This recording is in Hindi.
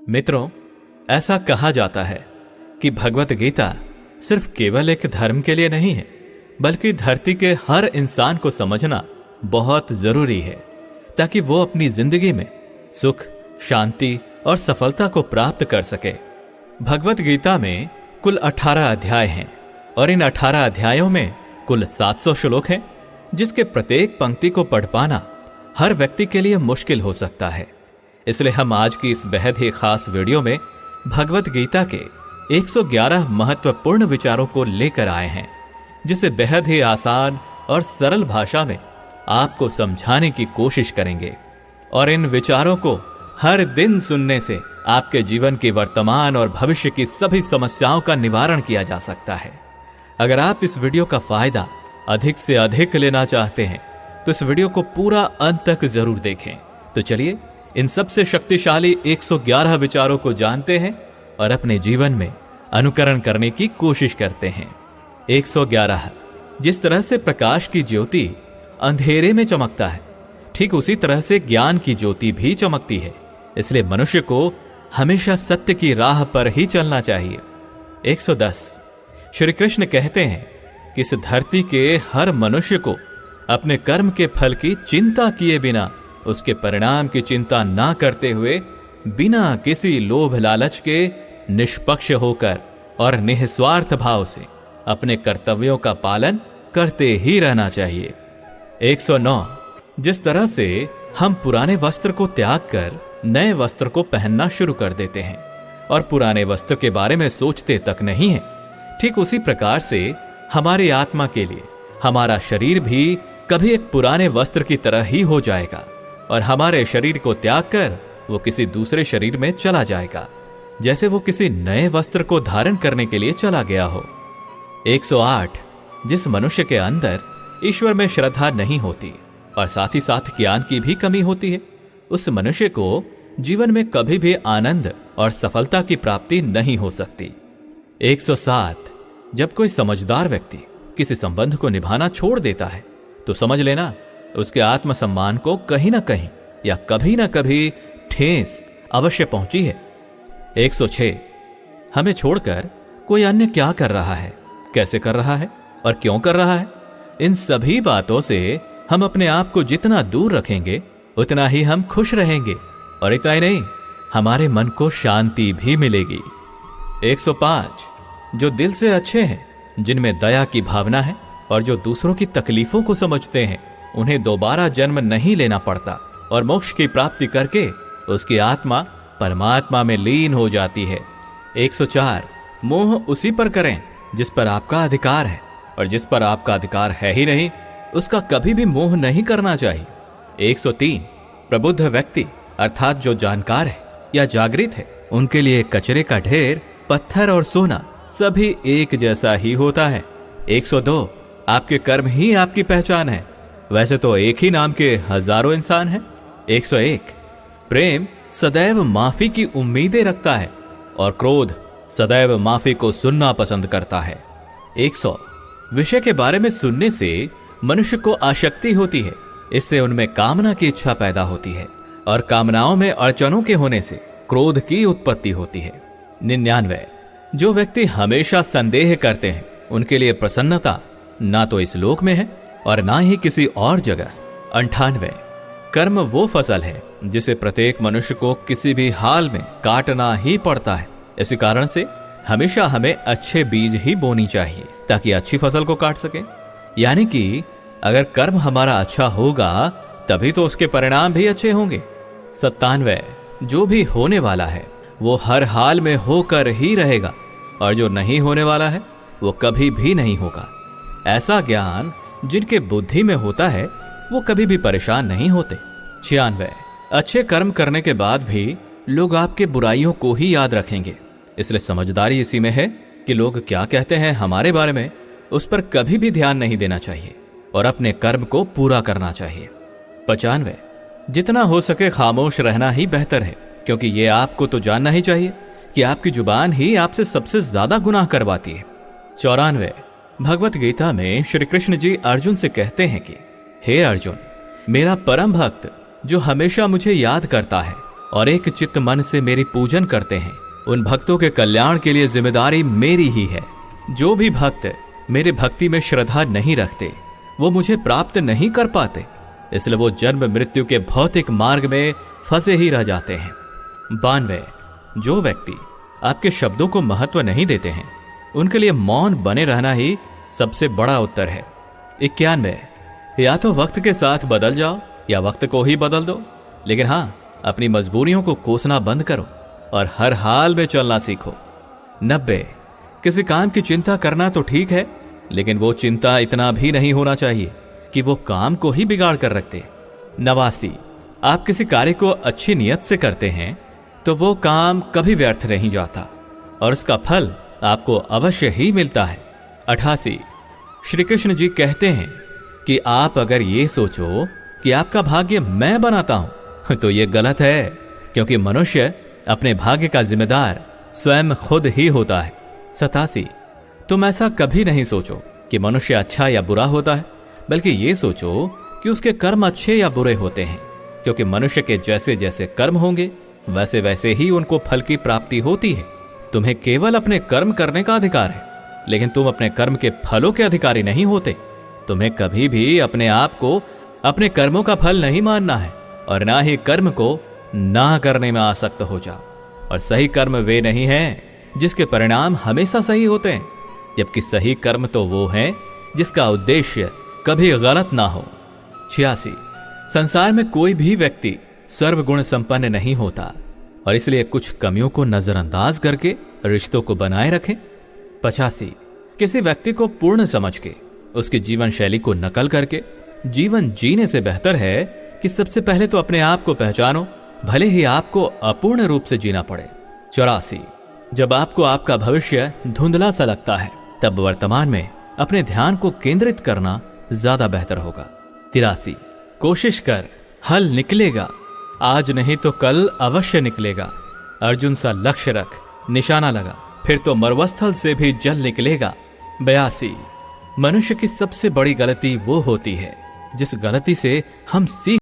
मित्रों, ऐसा कहा जाता है कि भगवत गीता सिर्फ केवल एक धर्म के लिए नहीं है, बल्कि धरती के हर इंसान को समझना बहुत जरूरी है, ताकि वो अपनी जिंदगी में सुख, शांति और सफलता को प्राप्त कर सके। भगवत गीता में कुल 18 अध्याय हैं और इन 18 अध्यायों में कुल 700 श्लोक हैं, जिसके प्रत्येक पंक्ति को पढ़ पाना हर व्यक्ति के लिए मुश्किल हो सकता है। इसलिए हम आज की इस बेहद ही खास वीडियो में भगवत गीता के 111 महत्वपूर्ण विचारों को लेकर आए हैं, जिसे बेहद ही आसान और सरल भाषा में आपको समझाने की कोशिश करेंगे। और इन विचारों को हर दिन सुनने से आपके जीवन की वर्तमान और भविष्य की सभी समस्याओं का निवारण किया जा सकता है। अगर आप इस वीडियो का फायदा अधिक से अधिक लेना चाहते हैं तो इस वीडियो को पूरा अंत तक जरूर देखें। तो चलिए इन सबसे शक्तिशाली 111 विचारों को जानते हैं और अपने जीवन में अनुकरण करने की कोशिश करते हैं। 111। जिस तरह से प्रकाश की ज्योति अंधेरे में चमकता है, ठीक उसी तरह से ज्ञान की ज्योति भी चमकती है। इसलिए मनुष्य को हमेशा सत्य की राह पर ही चलना चाहिए। 110। श्री कृष्ण कहते हैं कि इस धरती के हर मनुष्य को अपने कर्म के फल की चिंता किए बिना, उसके परिणाम की चिंता ना करते हुए, बिना किसी लोभ लालच के निष्पक्ष होकर और निस्वार्थ भाव से अपने कर्तव्यों का पालन करते ही रहना चाहिए। 109। जिस तरह से हम पुराने वस्त्र को त्याग कर नए वस्त्र को पहनना शुरू कर देते हैं और पुराने वस्त्र के बारे में सोचते तक नहीं है, ठीक उसी प्रकार से हमारी आत्मा के लिए हमारा शरीर भी कभी एक पुराने वस्त्र की तरह ही हो जाएगा और हमारे शरीर को त्याग कर वो किसी दूसरे शरीर में चला जाएगा, जैसे वो किसी नए वस्त्र को धारण करने के लिए चला गया हो। 108। जिस मनुष्य के अंदर ईश्वर में श्रद्धा नहीं होती और साथ ही साथ ज्ञान की भी कमी होती है, उस मनुष्य को जीवन में कभी भी आनंद और सफलता की प्राप्ति नहीं हो सकती। 107। जब कोई समझदार व्यक्ति किसी संबंध को निभाना छोड़ देता है तो समझ लेना उसके आत्मसम्मान को कहीं ना कहीं या कभी ना कभी ठेस अवश्य पहुंची है। 106। हमें छोड़कर कोई अन्य क्या कर रहा है, कैसे कर रहा है और क्यों कर रहा है, इन सभी बातों से हम अपने आप को जितना दूर रखेंगे उतना ही हम खुश रहेंगे और इतना ही नहीं, हमारे मन को शांति भी मिलेगी। 105। जो दिल से अच्छे हैं, जिनमें दया की भावना है और जो दूसरों की तकलीफों को समझते हैं, उन्हें दोबारा जन्म नहीं लेना पड़ता और मोक्ष की प्राप्ति करके उसकी आत्मा परमात्मा में लीन हो जाती है। 104। मोह उसी पर करें जिस पर आपका अधिकार है, और जिस पर आपका अधिकार है ही नहीं उसका कभी भी मोह नहीं करना चाहिए। 103। प्रबुद्ध व्यक्ति अर्थात जो जानकार है या जागृत है, उनके लिए कचरे का ढेर, पत्थर और सोना सभी एक जैसा ही होता है। 102। आपके कर्म ही आपकी पहचान है, वैसे तो एक ही नाम के हजारों इंसान हैं। 101। प्रेम सदैव माफी की उम्मीदें रखता है और क्रोध सदैव माफी को सुनना पसंद करता है। 100। विषय के बारे में सुनने से मनुष्य को आसक्ति होती है, इससे उनमें कामना की इच्छा पैदा होती है और कामनाओं में अड़चनों के होने से क्रोध की उत्पत्ति होती है। 99। जो व्यक्ति हमेशा संदेह करते हैं, उनके लिए प्रसन्नता ना तो इस लोक में है और ना ही किसी और जगह। 98। कर्म वो फसल है जिसे प्रत्येक मनुष्य को किसी भी हाल में काटना ही पड़ता है। इसी कारण से हमेशा हमें अच्छे बीज ही बोनी चाहिए ताकि अच्छी फसल को काट सके। यानी कि अगर कर्म हमारा अच्छा होगा तभी तो उसके परिणाम भी अच्छे होंगे। 97। जो भी होने वाला है वो हर हाल में होकर ही रहेगा और जो नहीं होने वाला है वो कभी भी नहीं होगा। ऐसा ज्ञान जिनके बुद्धि में होता है वो कभी भी परेशान नहीं होते। 96। अच्छे कर्म करने के बाद भी लोग आपके बुराइयों को ही याद रखेंगे, इसलिए समझदारी इसी में है कि लोग क्या कहते हैं हमारे बारे में उस पर कभी भी ध्यान नहीं देना चाहिए और अपने कर्म को पूरा करना चाहिए। 95। जितना हो सके खामोश रहना ही बेहतर है, क्योंकि ये आपको तो जानना ही चाहिए कि आपकी जुबान ही आपसे सबसे ज्यादा गुनाह करवाती है। 94। भगवत गीता में श्री कृष्ण जी अर्जुन से कहते हैं कि हे अर्जुन, मेरा परम भक्त जो हमेशा मुझे याद करता है और एक चित्त मन से मेरी पूजन करते हैं, उन भक्तों के कल्याण के लिए जिम्मेदारी मेरी ही है। जो भी भक्त मेरे भक्ति में श्रद्धा नहीं रखते वो मुझे प्राप्त नहीं कर पाते, इसलिए वो जन्म मृत्यु के भौतिक मार्ग में फंसे ही रह जाते हैं। 92, जो व्यक्ति आपके शब्दों को महत्व नहीं देते हैं उनके लिए मौन बने रहना ही सबसे बड़ा उत्तर है। 91, या तो वक्त के साथ बदल जाओ या वक्त को ही बदल दो, लेकिन हाँ, अपनी मजबूरियों को कोसना बंद करो और हर हाल में चलना सीखो। 90, किसी काम की चिंता करना तो ठीक है, लेकिन वो चिंता इतना भी नहीं होना चाहिए कि वो काम को ही बिगाड़ कर रखते। 89, आप किसी कार्य को अच्छी नियत से करते हैं तो वो काम कभी व्यर्थ नहीं जाता और उसका फल आपको अवश्य ही मिलता है। 88, श्री कृष्ण जी कहते हैं कि आप अगर ये सोचो कि आपका भाग्य मैं बनाता हूं तो ये गलत है, क्योंकि मनुष्य अपने भाग्य का जिम्मेदार स्वयं खुद ही होता है। 87, तुम ऐसा कभी नहीं सोचो कि मनुष्य अच्छा या बुरा होता है, बल्कि ये सोचो कि उसके कर्म अच्छे या बुरे होते हैं, क्योंकि मनुष्य के जैसे जैसे कर्म होंगे वैसे वैसे ही उनको फल की प्राप्ति होती है। तुम्हें केवल अपने कर्म करने का अधिकार है, लेकिन तुम अपने कर्म के फलों के अधिकारी नहीं होते। तुम्हें कभी भी अपने आप को अपने कर्मों का फल नहीं मानना है और ना ही कर्म को ना करने में आसक्त हो जाओ। और सही कर्म वे नहीं हैं जिसके परिणाम हमेशा सही होते हैं, जबकि सही कर्म तो वो है जिसका उद्देश्य कभी गलत ना हो। 86, संसार में कोई भी व्यक्ति सर्वगुण संपन्न नहीं होता और इसलिए कुछ कमियों को नजरअंदाज करके रिश्तों को बनाए रखें। 85, किसी व्यक्ति को पूर्ण समझ के उसकी जीवन शैली को नकल करके जीवन जीने से बेहतर है कि सबसे पहले तो अपने आप को पहचानो, भले ही आपको अपूर्ण रूप से जीना पड़े। 84, जब आपको आपका भविष्य धुंधला सा लगता है तब वर्तमान में अपने ध्यान को केंद्रित करना ज्यादा बेहतर होगा। 83, कोशिश कर, हल निकलेगा, आज नहीं तो कल अवश्य निकलेगा। अर्जुन सा लक्ष्य रख, निशाना लगा, फिर तो मरुस्थल से भी जल निकलेगा। 82, मनुष्य की सबसे बड़ी गलती वो होती है जिस गलती से हम सीख